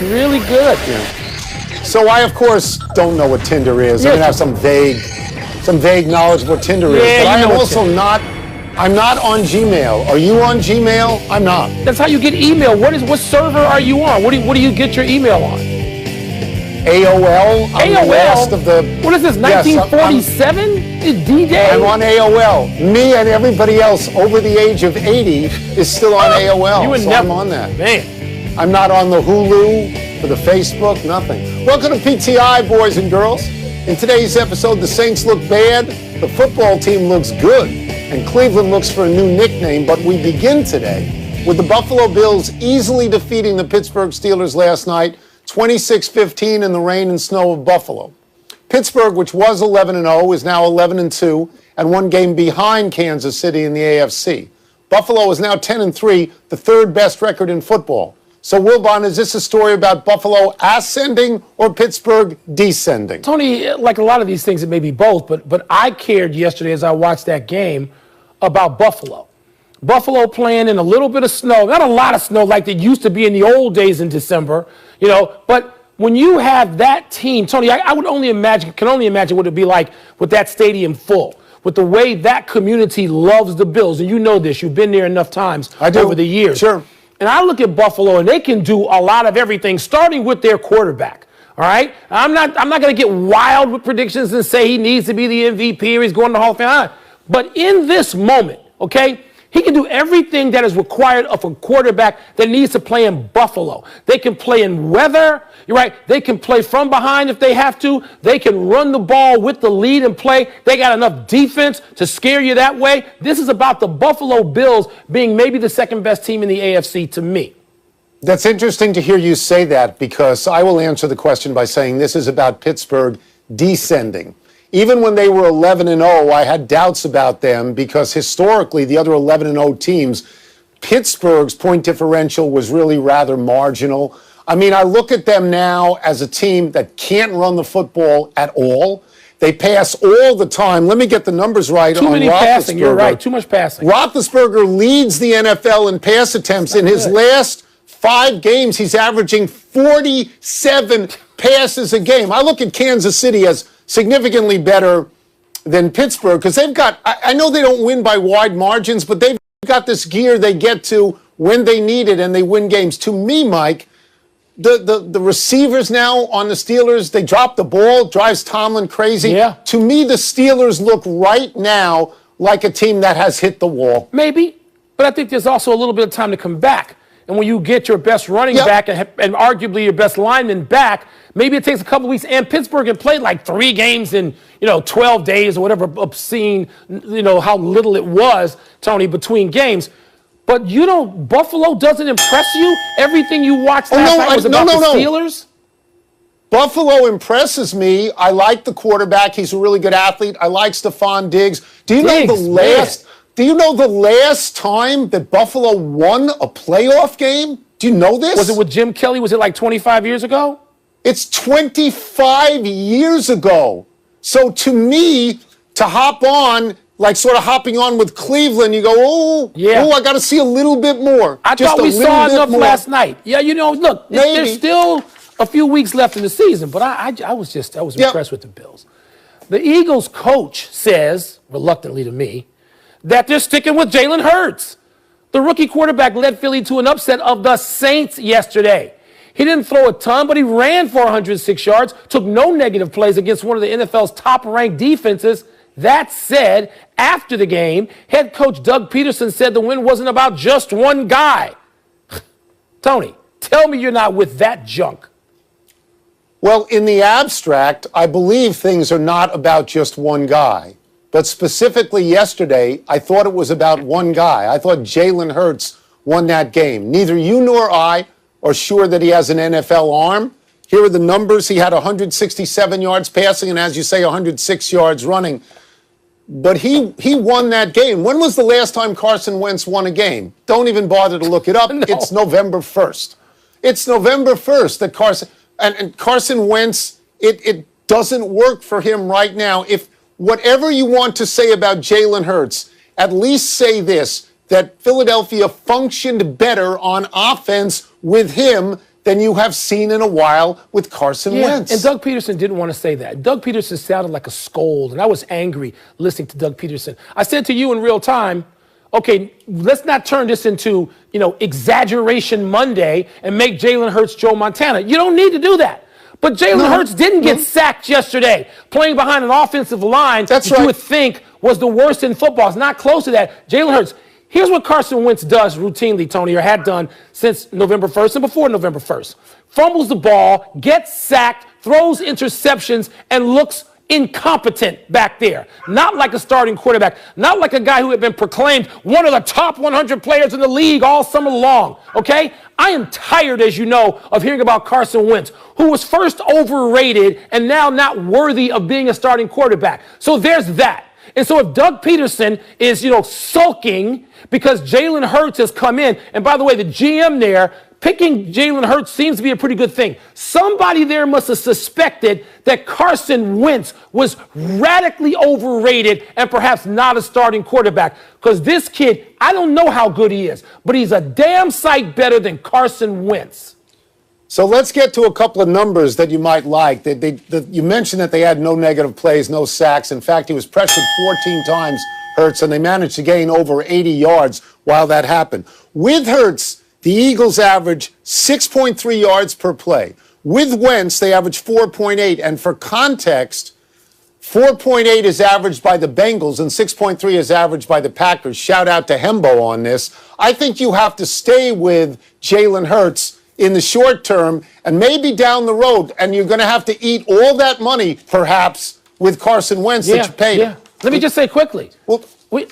Really good. Yeah. So I, of course, don't know what Tinder is. Yeah. I have some vague knowledge of what Tinder is. But I am also not. I'm not on Gmail. Are you on Gmail? I'm not. That's how you get email. What server are you on? What do you get your email on? AOL. I'm AOL. The last of the, what is this? 1947? Is D-Day? I'm on AOL. Me and everybody else over the age of 80 is still on AOL. You would so never, I'm on that. Man. I'm not on the Hulu, for the Facebook, nothing. Welcome to PTI, boys and girls. In today's episode, the Saints look bad, the football team looks good, and Cleveland looks for a new nickname. But we begin today with the Buffalo Bills easily defeating the Pittsburgh Steelers last night, 26-15 in the rain and snow of Buffalo. Pittsburgh, which was 11-0, is now 11-2 and one game behind Kansas City in the AFC. Buffalo is now 10-3, the third best record in football. So, Wilbon, is this a story about Buffalo ascending or Pittsburgh descending? Tony, like a lot of these things, it may be both, but I cared yesterday as I watched that game about Buffalo. Buffalo playing in a little bit of snow, not a lot of snow like it used to be in the old days in December, but when you have that team, Tony, I can only imagine what it'd be like with that stadium full, with the way that community loves the Bills. And you know this, you've been there enough times over the years. Sure. And I look at Buffalo, and they can do a lot of everything, starting with their quarterback. All right? I'm not going to get wild with predictions and say he needs to be the MVP or he's going to the Hall of Fame. But in this moment, okay, he can do everything that is required of a quarterback that needs to play in Buffalo. They can play in weather. You're right. They can play from behind if they have to. They can run the ball with the lead and play. They got enough defense to scare you that way. This is about the Buffalo Bills being maybe the second best team in the AFC to me. That's interesting to hear you say that, because I will answer the question by saying this is about Pittsburgh descending. Even when they were 11-0, I had doubts about them because historically the other 11-0 teams, Pittsburgh's point differential was really rather marginal. I mean, I look at them now as a team that can't run the football at all. They pass all the time. Let me get the numbers right on Roethlisberger. Too many passing, you're right. Too much passing. Roethlisberger leads the NFL in pass attempts. In his last 5 games, he's averaging 47 passes a game. I look at Kansas City as significantly better than Pittsburgh because they've got, I know they don't win by wide margins, but they've got this gear they get to when they need it and they win games. To me, Mike, the receivers now on the Steelers, they drop the ball, drives Tomlin crazy. Yeah. To me, the Steelers look right now like a team that has hit the wall. Maybe, but I think there's also a little bit of time to come back. And when you get your best running back and arguably your best lineman back, maybe it takes a couple weeks. And Pittsburgh had played like 3 games in, 12 days or whatever obscene, how little it was, Tony, between games. But, Buffalo doesn't impress you? Everything you watched last night was about the Steelers? Buffalo impresses me. I like the quarterback. He's a really good athlete. I like Stephon Diggs. Do you know the last time that Buffalo won a playoff game? Do you know this? Was it with Jim Kelly? Was it like 25 years ago? It's 25 years ago. So to me, to hop on, like sort of hopping on with Cleveland, you go, I got to see a little bit more. I thought we saw enough last night. Yeah, look, there's still a few weeks left in the season, but I was impressed with the Bills. The Eagles coach says, reluctantly to me, that they're sticking with Jalen Hurts. The rookie quarterback led Philly to an upset of the Saints yesterday. He didn't throw a ton, but he ran for 106 yards, took no negative plays against one of the NFL's top-ranked defenses. That said, after the game, head coach Doug Peterson said the win wasn't about just one guy. Tony, tell me you're not with that junk. Well, in the abstract, I believe things are not about just one guy. But specifically yesterday, I thought it was about one guy. I thought Jalen Hurts won that game. Neither you nor I are sure that he has an NFL arm. Here are the numbers. He had 167 yards passing and, as you say, 106 yards running. But he won that game. When was the last time Carson Wentz won a game? Don't even bother to look it up. No. It's November 1st. It's November 1st that Carson Wentz, it doesn't work for him right now. If whatever you want to say about Jalen Hurts, at least say this, that Philadelphia functioned better on offense with him than you have seen in a while with Carson Wentz. And Doug Peterson didn't want to say that. Doug Peterson sounded like a scold, and I was angry listening to Doug Peterson. I said to you in real time, okay, let's not turn this into, exaggeration Monday and make Jalen Hurts Joe Montana. You don't need to do that. But Jalen Hurts didn't get sacked yesterday, playing behind an offensive line that you would think was the worst in football. It's not close to that. Jalen Hurts. Here's what Carson Wentz does routinely, Tony, or had done since November 1st and before November 1st. Fumbles the ball, gets sacked, throws interceptions, and looks incompetent back there. Not like a starting quarterback, not like a guy who had been proclaimed one of the top 100 players in the league all summer long, okay? I am tired, as you know, of hearing about Carson Wentz, who was first overrated and now not worthy of being a starting quarterback. So there's that. And so if Doug Peterson is, sulking because Jalen Hurts has come in, and by the way, the GM there, picking Jalen Hurts seems to be a pretty good thing. Somebody there must have suspected that Carson Wentz was radically overrated and perhaps not a starting quarterback. Because this kid, I don't know how good he is, but he's a damn sight better than Carson Wentz. So let's get to a couple of numbers that you might like. You mentioned that they had no negative plays, no sacks. In fact, he was pressured 14 times, Hurts, and they managed to gain over 80 yards while that happened. With Hurts, the Eagles average 6.3 yards per play. With Wentz, they average 4.8. And for context, 4.8 is averaged by the Bengals and 6.3 is averaged by the Packers. Shout out to Hembo on this. I think you have to stay with Jalen Hurts in the short term and maybe down the road, and you're going to have to eat all that money, perhaps, with Carson Wentz that you paid. Yeah. Let me just say quickly. Well,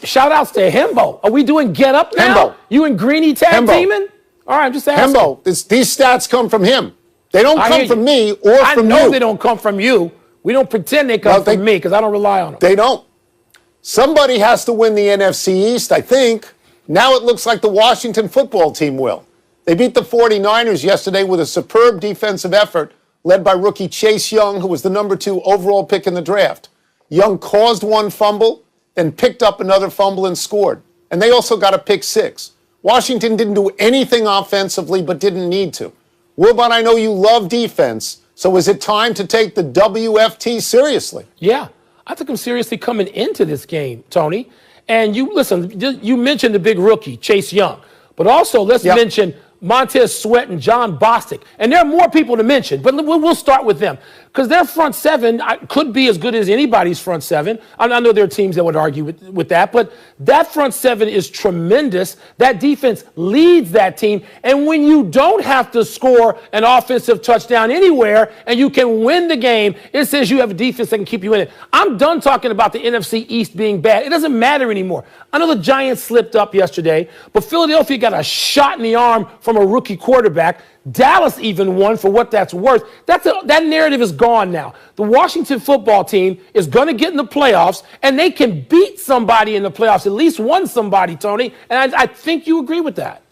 shout outs to Hembo. Are we doing get up now? Hembo. You and Greeny tag teaming? All right, I'm just asking. Hembo, these stats come from him. They don't come from me or from you. I know they don't come from you. We don't pretend they come from me because I don't rely on them. They don't. Somebody has to win the NFC East, I think. Now it looks like the Washington football team will. They beat the 49ers yesterday with a superb defensive effort led by rookie Chase Young, who was the number 2 overall pick in the draft. Young caused one fumble, then picked up another fumble and scored. And they also got a pick 6. Washington didn't do anything offensively but didn't need to. Wilbon, I know you love defense, so is it time to take the WFT seriously? Yeah, I took him seriously coming into this game, Tony. And you mentioned the big rookie, Chase Young. But also, let's mention Montez Sweat and John Bostic. And there are more people to mention, but we'll start with them. Because their front seven could be as good as anybody's front seven. I know there are teams that would argue with that, but that front seven is tremendous. That defense leads that team. And when you don't have to score an offensive touchdown anywhere and you can win the game, it says you have a defense that can keep you in it. I'm done talking about the NFC East being bad. It doesn't matter anymore. I know the Giants slipped up yesterday, but Philadelphia got a shot in the arm from a rookie quarterback. Dallas even won, for what that's worth. That narrative is gone now. The Washington football team is going to get in the playoffs, and they can beat somebody in the playoffs, at least one somebody, Tony, and I think you agree with that.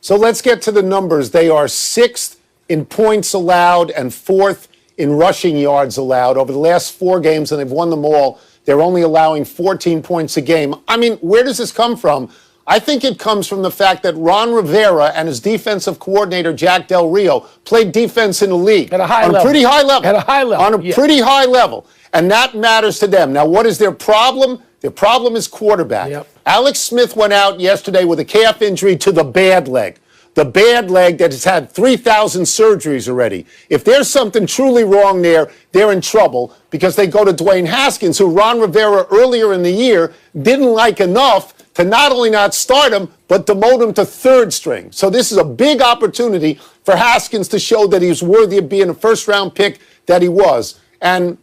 So let's get to the numbers. They are 6th in points allowed and 4th in rushing yards allowed. Over the last 4 games, and they've won them all, they're only allowing 14 points a game. I mean, where does this come from? I think it comes from the fact that Ron Rivera and his defensive coordinator, Jack Del Rio, played defense in the league. At a high level. On a pretty high level. At a high level. On a pretty high level. And that matters to them. Now, what is their problem? Their problem is quarterback. Yep. Alex Smith went out yesterday with a calf injury to the bad leg. The bad leg that has had 3,000 surgeries already. If there's something truly wrong there, they're in trouble because they go to Dwayne Haskins, who Ron Rivera earlier in the year didn't like enough to not only not start him, but demote him to 3rd string. So this is a big opportunity for Haskins to show that he's worthy of being a first-round pick that he was. And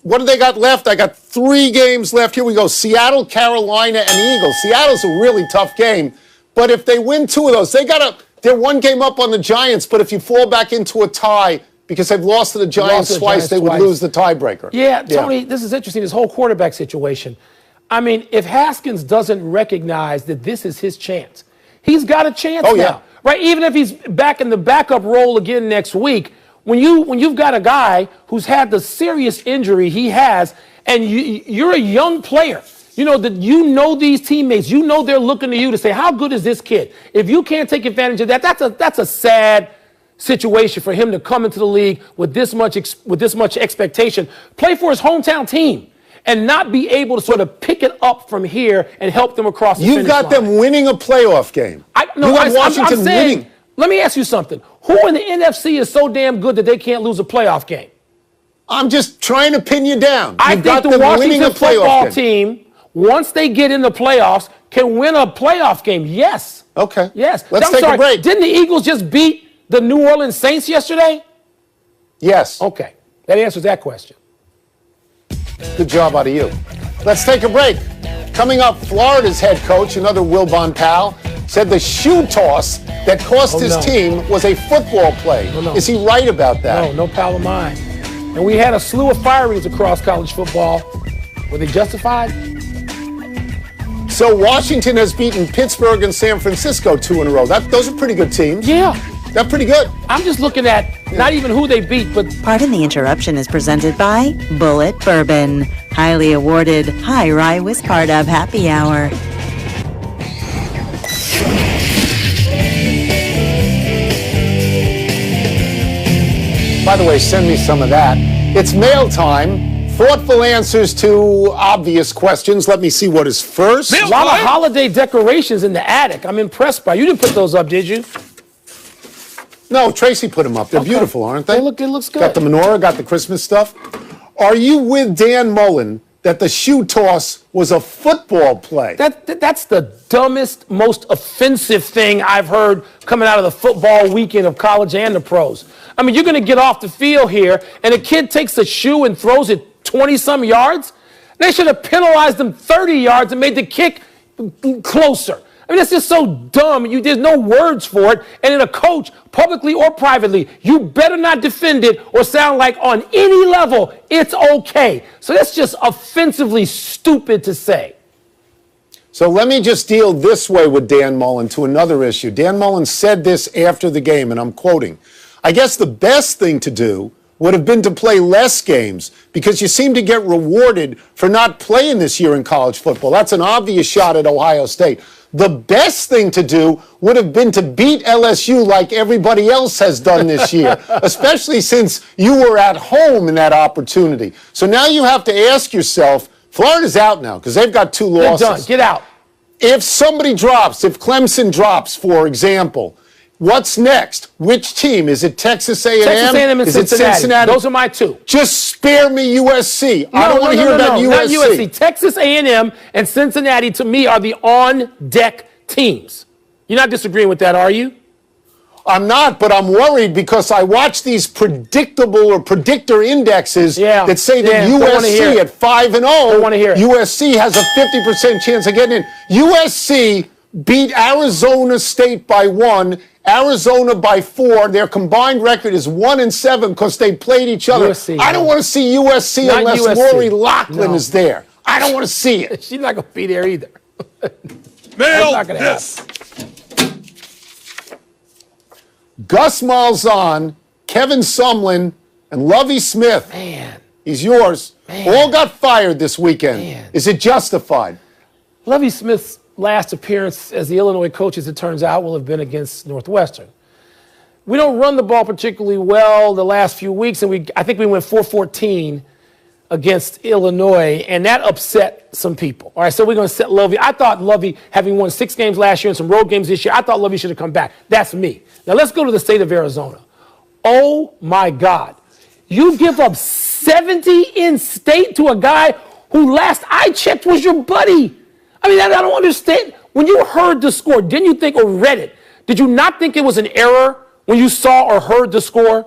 what do they got left? I got 3 games left. Here we go. Seattle, Carolina, and Eagles. Seattle's a really tough game. But if they win 2 of those, they're 1 game up on the Giants. But if you fall back into a tie, because they've lost to the Giants twice, they would lose the tiebreaker. Yeah, Tony, this is interesting, this whole quarterback situation. I mean, if Haskins doesn't recognize that this is his chance, he's got a chance now, right? Even if he's back in the backup role again next week, when you've got a guy who's had the serious injury he has, and you're a young player, you know these teammates, they're looking to you to say, how good is this kid? If you can't take advantage of that, that's a sad situation for him to come into the league with this much expectation, play for his hometown team, and not be able to sort of pick it up from here and help them across the finish line. You've got them winning a playoff game. You have Washington winning. Let me ask you something. Who in the NFC is so damn good that they can't lose a playoff game? I'm just trying to pin you down. I think the Washington football team, once they get in the playoffs, can win a playoff game. Yes. Okay. Yes. Let's take a break. Didn't the Eagles just beat the New Orleans Saints yesterday? Yes. Okay. That answers that question. Good job out of you. Let's take a break. Coming up, Florida's head coach, another Wilbon pal, said the shoe toss that cost his team was a football play. Is he right about that? No pal of mine. And we had a slew of firings across college football. Were they justified? So Washington has beaten Pittsburgh and San Francisco 2 in a row. Those are pretty good teams. Yeah. They're pretty good. I'm just looking at not even who they beat, but... Pardon the Interruption is presented by Bullet Bourbon. Highly awarded High Rye Wiscardub Happy Hour. By the way, send me some of that. It's mail time. Thoughtful answers to obvious questions. Let me see what is first. A lot of holiday decorations in the attic. I'm impressed by. You didn't put those up, did you? No, Tracy put them up. They're beautiful, aren't they? It looks good. Got the menorah, got the Christmas stuff. Are you with Dan Mullen that the shoe toss was a football play? That's the dumbest, most offensive thing I've heard coming out of the football weekend of college and the pros. I mean, you're going to get off the field here, and a kid takes a shoe and throws it 20-some yards? They should have penalized them 30 yards and made the kick closer. I mean, that's just so dumb. There's no words for it. And in a coach, publicly or privately, you better not defend it or sound like on any level it's okay. So that's just offensively stupid to say. So let me just deal this way with Dan Mullen to another issue. Dan Mullen said this after the game, and I'm quoting, I guess the best thing to do would have been to play less games because you seem to get rewarded for not playing this year in college football. That's an obvious shot at Ohio State. The best thing to do would have been to beat LSU like everybody else has done this year, especially since you were at home in that opportunity. So now you have to ask yourself, Florida's out now because they've got 2 losses. They're done. Get out. If somebody drops, if Clemson drops, for example, what's next? Which team? Is it Texas A&M? Texas A&M and Is it Cincinnati? Those are my 2. Just spare me USC. I don't want to hear about USC. Not USC. Texas A&M and Cincinnati, to me, are the on-deck teams. You're not disagreeing with that, are you? I'm not, but I'm worried because I watch these predictable or predictor indexes that say that USC at 5-0, USC has a 50% chance of getting in. USC beat Arizona State by 1, Arizona by 4. Their combined record is 1-7 because they played each other. I don't want to see USC unless Lori Loughlin is there. I don't want to see it. She's not going to be there either. Mail not going to happen. Gus Malzahn, Kevin Sumlin, and Lovie Smith. Man. He's yours. All got fired this weekend. Is it justified? Lovie Smith's last appearance as the Illinois coach, as it turns out, will have been against Northwestern. We don't run the ball particularly well the last few weeks, and I think we went 4-14 against Illinois, and that upset some people. All right, so we're going to set Lovie. I thought Lovie, having won 6 games last year and some road games this year, I thought Lovie should have come back. That's me. Now let's go to the state of Arizona. Oh, my God. You give up 70 in state to a guy who last I checked was your buddy. I mean, I don't understand. When you heard the score, didn't you think, or read it, did you not think it was an error when you saw or heard the score?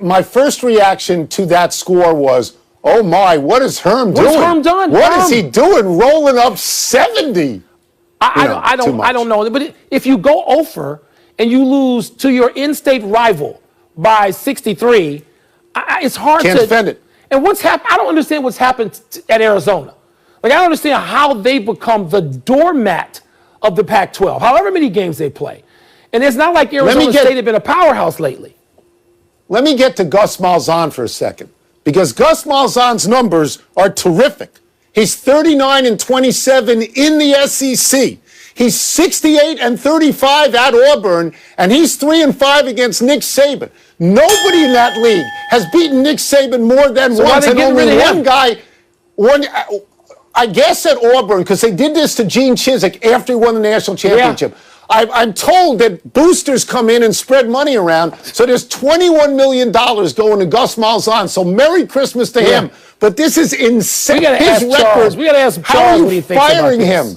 My first reaction to that score was, oh my, what is Herm doing? What has Herm done? What is he doing rolling up 70? I don't know. But if you go over and you lose to your in-state rival by 63, it's hard Can't defend it. And what's happened? I don't understand what's happened at Arizona. Like, I don't understand how they become the doormat of the Pac-12, however many games they play. And it's not like Arizona State have been a powerhouse lately. Let me get to Gus Malzahn for a second, because Gus Malzahn's numbers are terrific. He's 39-27 in the SEC. He's 68-35 at Auburn, and he's 3-5 against Nick Saban. Nobody in that league has beaten Nick Saban more than once, and only one guy. I guess at Auburn, because they did this to Gene Chizik after he won the national championship. Yeah. I'm told that boosters come in and spread money around, so there's $21 million going to Gus Malzahn. So Merry Christmas to him. But this is insane. We got to ask Charles. We got to ask Charles what he thinks about this. Firing him?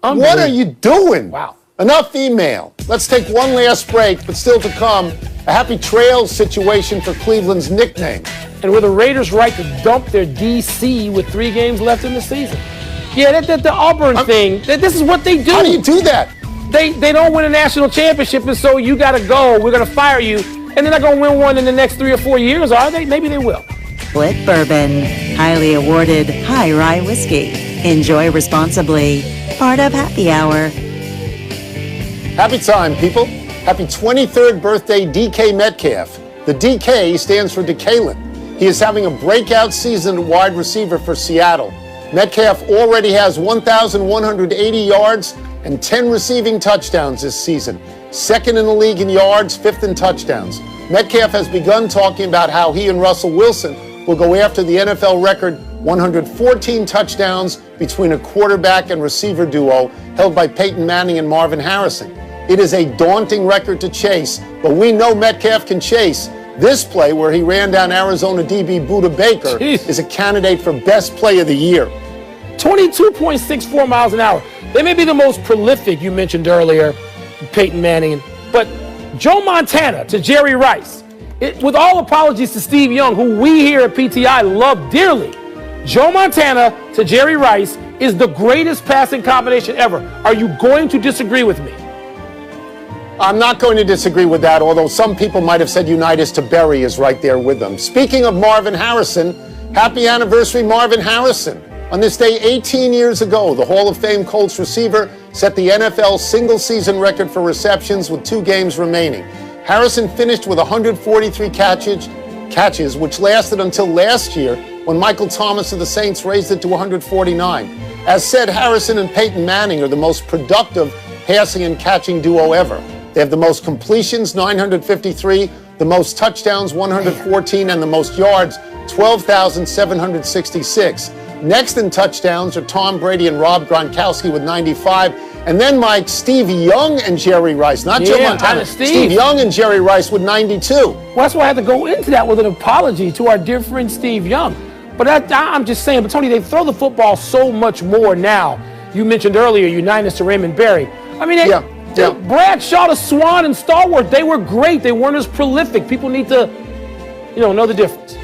What are you doing? Wow. Enough email. Let's take one last break, but still to come, a happy trails situation for Cleveland's nickname. And with the Raiders' right to dump their DC with 3 games left in the season. Yeah, the Auburn thing, this is what they do. How do you do that? They don't win a national championship, and so you got to go. We're going to fire you. And they're not going to win one in the next 3 or 4 years, are they? Maybe they will. Bulleit Bourbon, highly awarded high rye whiskey. Enjoy responsibly. Part of Happy Hour. Happy time, people. Happy 23rd birthday, DK Metcalf. The DK stands for DeKalin. He is having a breakout season at wide receiver for Seattle. Metcalf already has 1,180 yards and 10 receiving touchdowns this season. Second in the league in yards, 5th in touchdowns. Metcalf has begun talking about how he and Russell Wilson will go after the NFL record 114 touchdowns between a quarterback and receiver duo held by Peyton Manning and Marvin Harrison. It is a daunting record to chase, but we know Metcalf can chase. This play, where he ran down Arizona DB Budda Baker, is a candidate for best play of the year. 22.64 miles an hour. They may be the most prolific, you mentioned earlier, Peyton Manning, but Joe Montana to Jerry Rice. With all apologies to Steve Young, who we here at PTI love dearly, Joe Montana to Jerry Rice is the greatest passing combination ever. Are you going to disagree with me? I'm not going to disagree with that, although some people might have said Unitas to Berry is right there with them. Speaking of Marvin Harrison, happy anniversary, Marvin Harrison. On this day 18 years ago, the Hall of Fame Colts receiver set the NFL single-season record for receptions with 2 games remaining. Harrison finished with 143 catches, which lasted until last year when Michael Thomas of the Saints raised it to 149. As said, Harrison and Peyton Manning are the most productive passing and catching duo ever. They have the most completions, 953, the most touchdowns, 114, and the most yards, 12,766. Next in touchdowns are Tom Brady and Rob Gronkowski with 95. And then, Mike, Steve Young and Jerry Rice, not Joe Montana. Steve Young and Jerry Rice with 92. Well, that's why I had to go into that with an apology to our dear friend Steve Young. But I'm just saying, but Tony, they throw the football so much more now. You mentioned earlier Unitas to Raymond Berry. I mean, Bradshaw to Swan and Stallworth, they were great. They weren't as prolific. People need to, know the difference.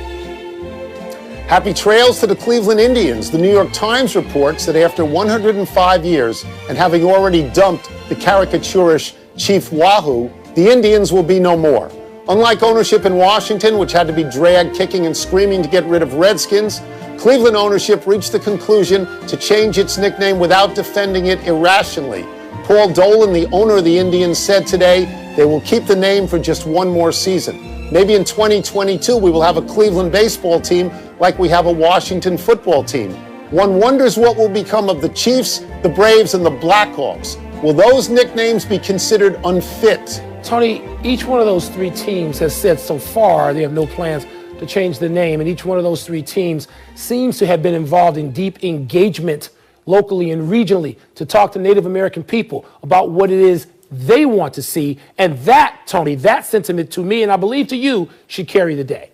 Happy trails to the Cleveland Indians. The New York Times reports that after 105 years and having already dumped the caricaturish Chief Wahoo, the Indians will be no more. Unlike ownership in Washington, which had to be dragged kicking and screaming to get rid of Redskins, Cleveland ownership reached the conclusion to change its nickname without defending it irrationally. Paul Dolan, the owner of the Indians, said today they will keep the name for just one more season. Maybe in 2022 we will have a Cleveland baseball team like we have a Washington football team. One wonders what will become of the Chiefs, the Braves, and the Blackhawks. Will those nicknames be considered unfit? Tony, each one of those 3 teams has said so far they have no plans to change the name, and each one of those 3 teams seems to have been involved in deep engagement locally and regionally to talk to Native American people about what it is they want to see. And that, Tony, that sentiment to me, and I believe to you, should carry the day.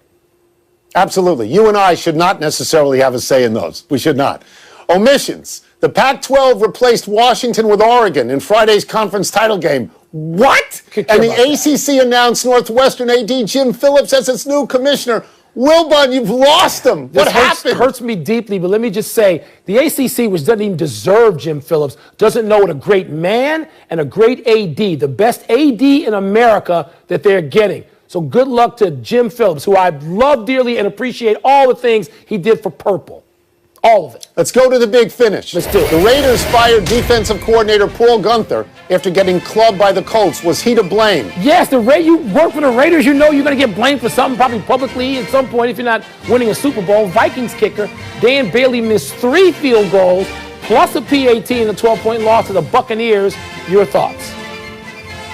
Absolutely. You and I should not necessarily have a say in those. We should not. Omissions. The Pac-12 replaced Washington with Oregon in Friday's conference title game. What? And the ACC announced Northwestern AD Jim Phillips as its new commissioner. Wilbon, you've lost him. What happened? Hurts me deeply, but let me just say, the ACC, which doesn't even deserve Jim Phillips, doesn't know what a great man and a great AD, the best AD in America that they're getting. So good luck to Jim Phillips, who I love dearly and appreciate all the things he did for Purple. All of it. Let's go to the big finish. Let's do it. The Raiders fired defensive coordinator Paul Gunther after getting clubbed by the Colts. Was he to blame? Yes, you work for the Raiders, you know you're going to get blamed for something, probably publicly at some point if you're not winning a Super Bowl. Vikings kicker Dan Bailey missed 3 field goals. plus a PAT in a 12-point loss to the Buccaneers. Your thoughts?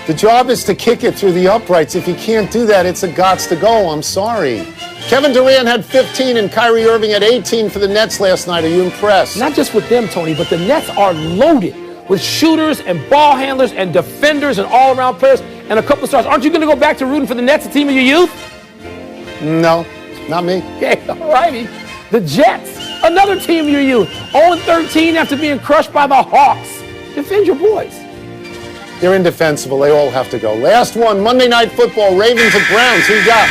The job is to kick it through the uprights. If you can't do that, it's a gots to go. I'm sorry. Kevin Durant had 15 and Kyrie Irving had 18 for the Nets last night. Are you impressed? Not just with them, Tony, but the Nets are loaded with shooters and ball handlers and defenders and all-around players and a couple of stars. Aren't you going to go back to rooting for the Nets, a team of your youth? No, not me. Okay, all righty. The Jets, another team of your youth, 0-13 after being crushed by the Hawks. Defend your boys. They're indefensible. They all have to go. Last one, Monday Night Football, Ravens at Browns. Who you got?